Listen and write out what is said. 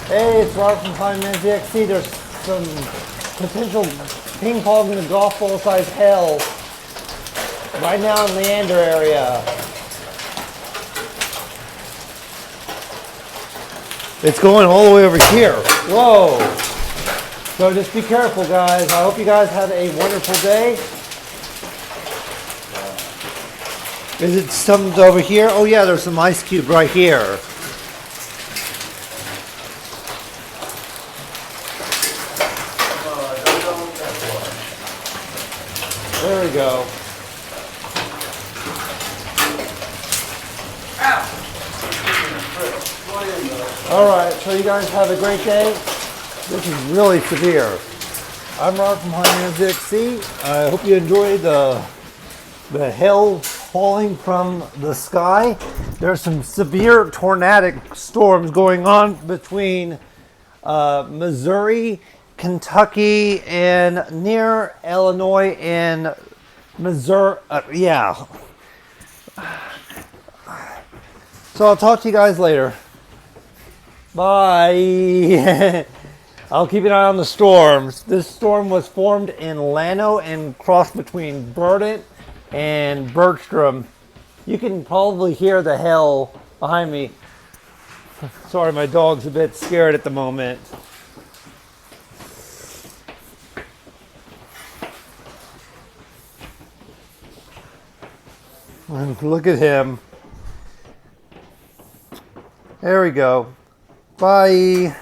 Hey, it's Robert from Fineman's EXC. There's some potential ping pong and golf ball size hail right now in Leander area. It's going all the way over here. Whoa. So just be careful, guys. I hope you guys have a wonderful day. Is it some over here? Oh yeah, there's some ice cube right here. There we go. All right, so you guys have a great day. This is really severe. I'm Rob from Fineman's EXC. I hope you enjoyed the hail falling from the sky. There's some severe tornadic storms going on between Missouri, Kentucky, and near Illinois and Missouri. Yeah. So I'll talk to you guys later. Bye. I'll keep an eye on the storms. This storm was formed in Llano and crossed between Burdett and Bertram. You can probably hear the hail behind me. Sorry, my dog's a bit scared at the moment. Look at him. There we go. Bye.